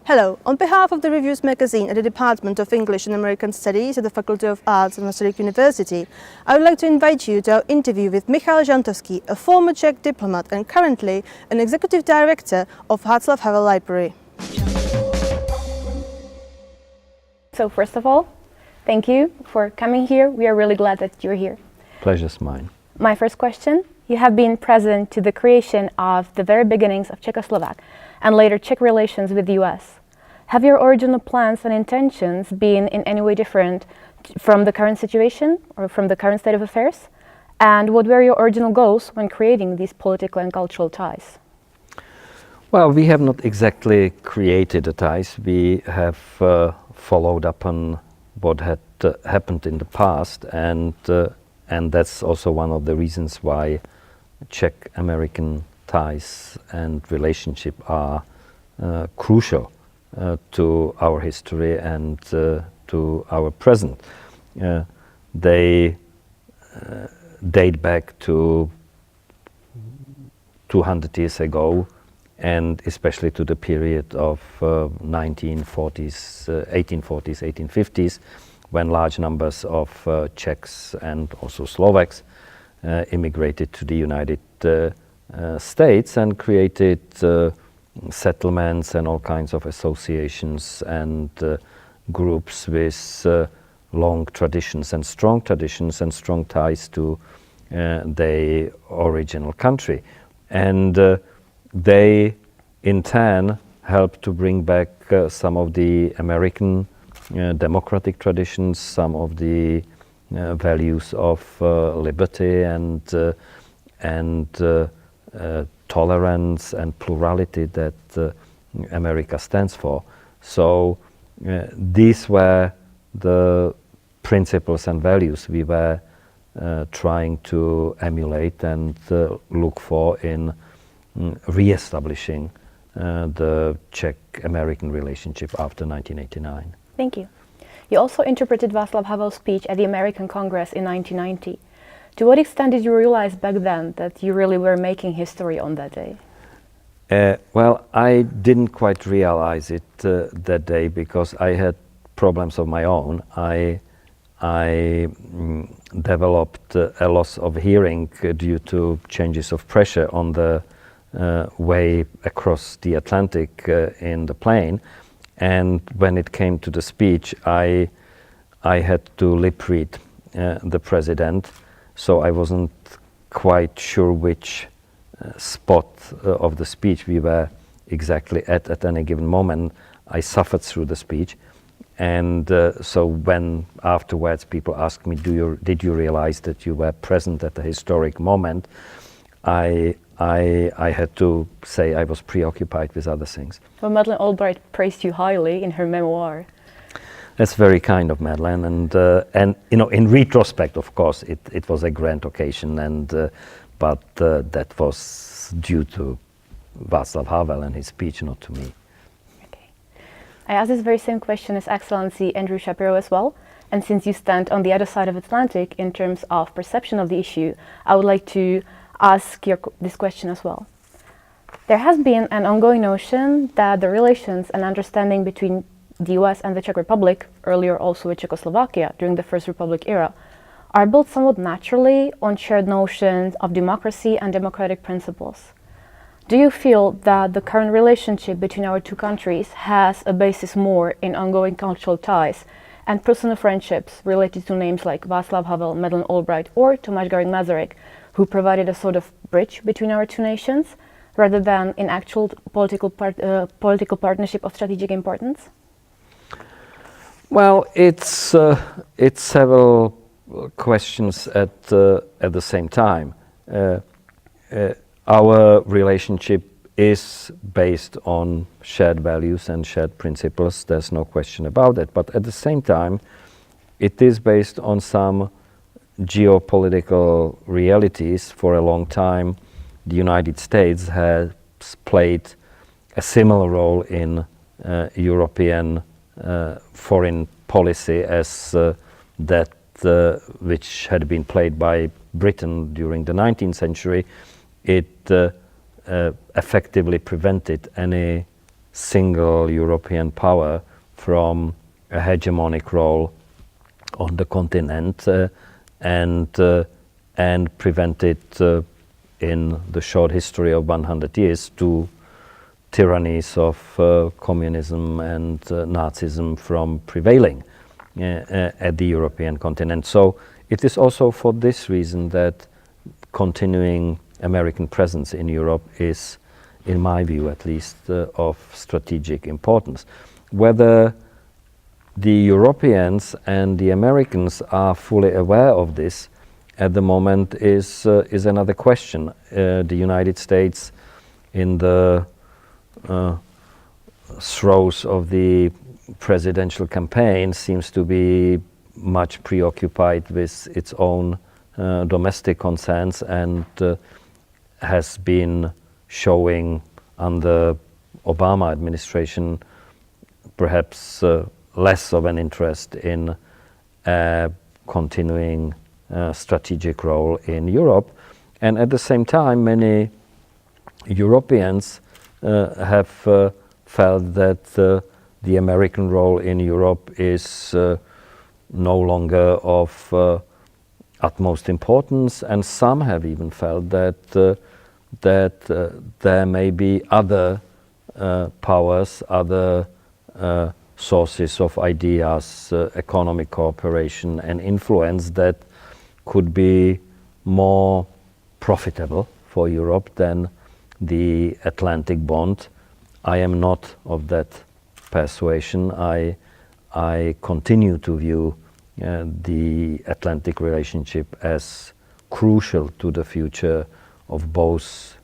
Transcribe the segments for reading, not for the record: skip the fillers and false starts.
Hello, on behalf of the Reviews magazine at the Department of English and American Studies at the Faculty of Arts at Masaryk University, I would like to invite you to our interview with Michal Žantovský, a former Czech diplomat and currently an executive director of Václav Havel Library. So first of all, thank you for coming here. We are really glad that you're here. Pleasure's mine. My first question, you have been present to the creation of the very beginnings of Czechoslovak and later Czech relations with the US. Have your original plans and intentions been in any way different from the current situation or from the current state of affairs? And what were your original goals when creating these political and cultural ties? Well, we have not exactly created the ties. We have followed up on what had happened in the past, and that's also one of the reasons why Czech American ties and relationship are crucial to our history and to our present. They date back to 200 years ago, and especially to the period of 1940s, 1840s, 1850s, when large numbers of Czechs and also Slovaks immigrated to the United States and created settlements and all kinds of associations and groups with long traditions and strong ties to their original country. And they in turn helped to bring back some of the American democratic traditions, some of the values of liberty and tolerance and plurality that America stands for. So these were the principles and values we were trying to emulate and look for in re-establishing the Czech-American relationship after 1989. Thank you. You also interpreted Václav Havel's speech at the American Congress in 1990. To what extent did you realize back then that you really were making history on that day? Well, I didn't quite realize it that day because I had problems of my own. I developed a loss of hearing due to changes of pressure on the way across the Atlantic in the plane. And when it came to the speech, I had to lip read the president. So I wasn't quite sure which spot of the speech we were exactly at any given moment. I suffered through the speech, and so when afterwards people asked me, "Did you realize that you were present at a historic moment?" I had to say I was preoccupied with other things. Well, Madeleine Albright praised you highly in her memoir. That's very kind of Madeleine, and you know, in retrospect, of course, it was a grand occasion, and but that was due to Václav Havel and his speech, not to me. Okay. I asked this very same question His Excellency Andrew Shapiro as well, and since you stand on the other side of the Atlantic in terms of perception of the issue, I would like to ask this question as well. There has been an ongoing notion that the relations and understanding between the US and the Czech Republic, earlier also with Czechoslovakia during the First Republic era, are built somewhat naturally on shared notions of democracy and democratic principles. Do you feel that the current relationship between our two countries has a basis more in ongoing cultural ties and personal friendships related to names like Václav Havel, Madeleine Albright, or Tomáš Garrigue Masaryk, who provided a sort of bridge between our two nations, rather than in actual political partnership of strategic importance? Well, it's several questions at the same time. Our relationship is based on shared values and shared principles. There's no question about it. But at the same time, it is based on some geopolitical realities. For a long time, the United States has played a similar role in European foreign policy as that which had been played by Britain during the 19th century. It effectively prevented any single European power from a hegemonic role on the continent and prevented in the short history of 100 years two tyrannies of communism and Nazism from prevailing at the European continent. So it is also for this reason that continuing American presence in Europe is, in my view at least, of strategic importance. Whether the Europeans and the Americans are fully aware of this at the moment is another question. The United States, in the throes of the presidential campaign, seems to be much preoccupied with its own domestic concerns and has been showing under Obama administration perhaps less of an interest in continuing strategic role in Europe. And at the same time, many Europeans have felt that the American role in Europe is no longer of utmost importance, and some have even felt that there may be other powers, other sources of ideas, economic cooperation and influence that could be more profitable for Europe than the Atlantic bond. I am not of that persuasion. I continue to view the Atlantic relationship as crucial to the future of both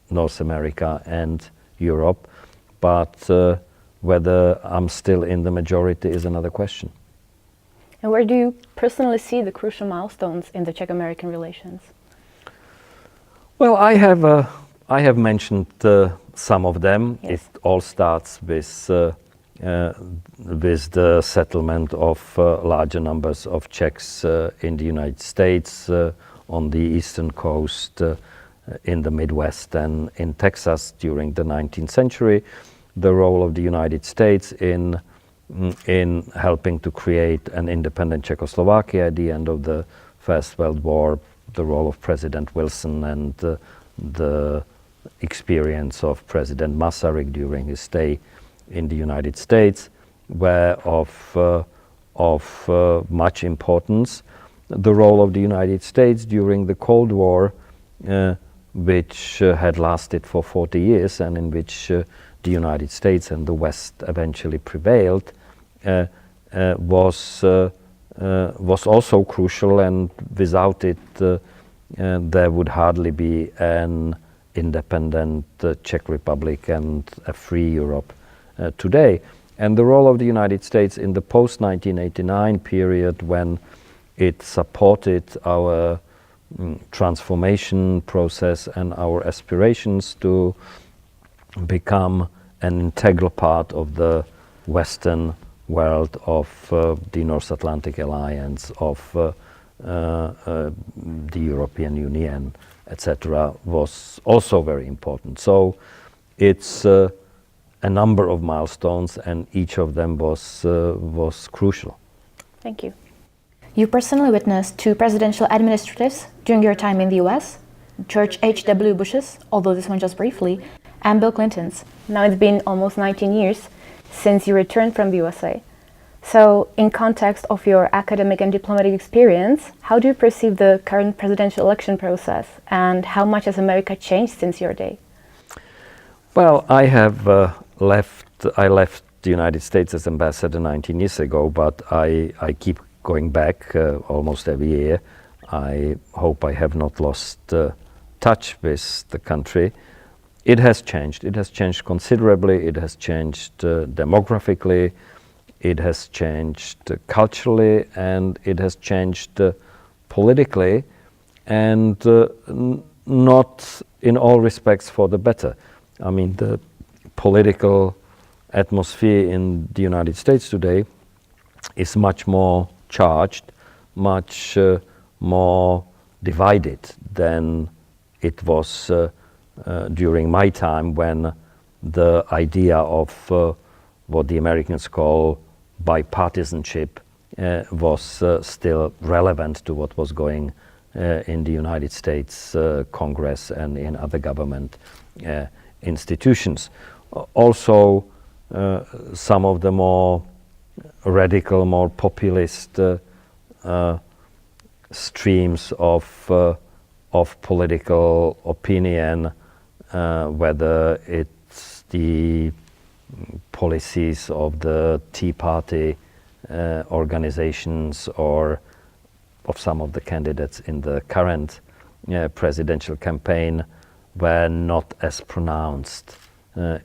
North America and Europe, but whether I'm still in the majority is another question. And where do you personally see the crucial milestones in the Czech-American relations? Well, I have mentioned some of them. Yes. It all starts with the settlement of larger numbers of Czechs in the United States, on the eastern coast, in the Midwest and in Texas during the 19th century. The role of the United States in helping to create an independent Czechoslovakia at the end of the First World War, the role of President Wilson and the experience of President Masaryk during his stay in the United States were of much importance. The role of the United States during the Cold War, which had lasted for 40 years and in which the United States and the West eventually prevailed, was also crucial, and without it there would hardly be an independent Czech Republic and a free Europe today. And the role of the United States in the post-1989 period, when it supported our transformation process and our aspirations to become an integral part of the Western world, of the North Atlantic Alliance, of the European Union, etc., was also very important. So it's a number of milestones, and each of them was crucial. Thank you. You personally witnessed two presidential administratives during your time in the US, George H.W. Bush's, although this one just briefly, and Bill Clinton's. Now it's been almost 19 years since you returned from the USA. So, in context of your academic and diplomatic experience, how do you perceive the current presidential election process, and how much has America changed since your day? Well, I left the United States as ambassador 19 years ago, but I keep going back almost every year. I hope I have not lost touch with the country. It has changed. It has changed considerably. It has changed demographically. It has changed culturally, and it has changed politically, and not in all respects for the better. I mean, the political atmosphere in the United States today is much more charged, much more divided than it was during my time, when the idea of what the Americans call bipartisanship was still relevant to what was going in the United States Congress and in other government institutions. Also, some of the more radical, more populist streams of political opinion, whether it's the policies of the Tea Party organizations or of some of the candidates in the current presidential campaign, were not as pronounced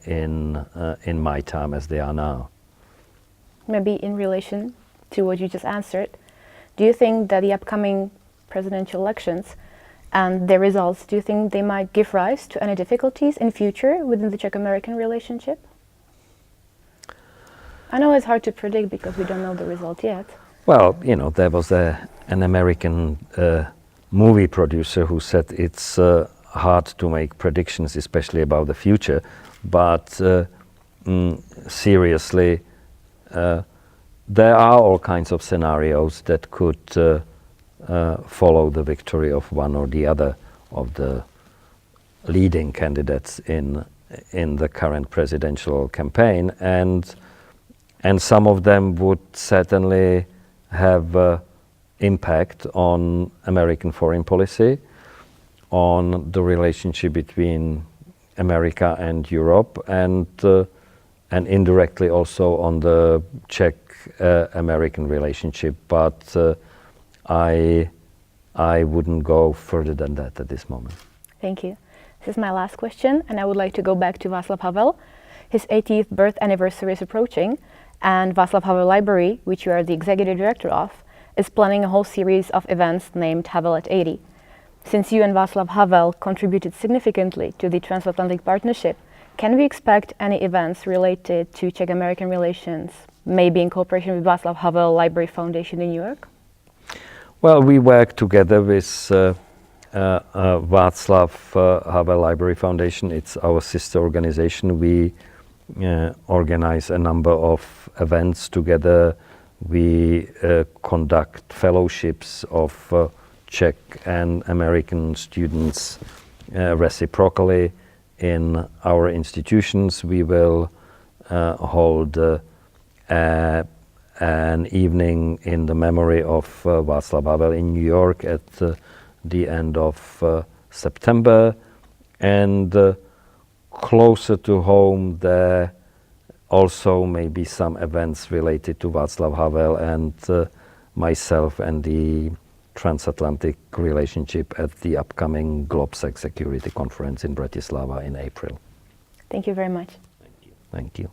in my time as they are now. Maybe in relation to what you just answered, do you think that the upcoming presidential elections and their results, do you think they might give rise to any difficulties in future within the Czech-American relationship? I know it's hard to predict because we don't know the result yet. Well, you know, there was an American movie producer who said it's hard to make predictions, especially about the future, but seriously, there are all kinds of scenarios that could follow the victory of one or the other of the leading candidates in the current presidential campaign, and some of them would certainly have impact on American foreign policy, on the relationship between America and Europe, and indirectly also on the Czech American relationship. But I wouldn't go further than that at this moment. Thank you. This is my last question, and I would like to go back to Václav Havel. His 80th birth anniversary is approaching, and Václav Havel Library, which you are the executive director of, is planning a whole series of events named Havel at 80. Since you and Václav Havel contributed significantly to the transatlantic partnership, can we expect any events related to Czech-American relations, maybe in cooperation with Václav Havel Library Foundation in New York? Well, we work together with Václav Havel Library Foundation. It's our sister organization. We organize a number of events together. We conduct fellowships of Czech and American students reciprocally in our institutions. We will hold an evening in the memory of Václav Havel in New York at the end of September, and closer to home there also may be some events related to Václav Havel and myself and the transatlantic relationship at the upcoming GlobSec Security Conference in Bratislava in April. Thank you very much. Thank you.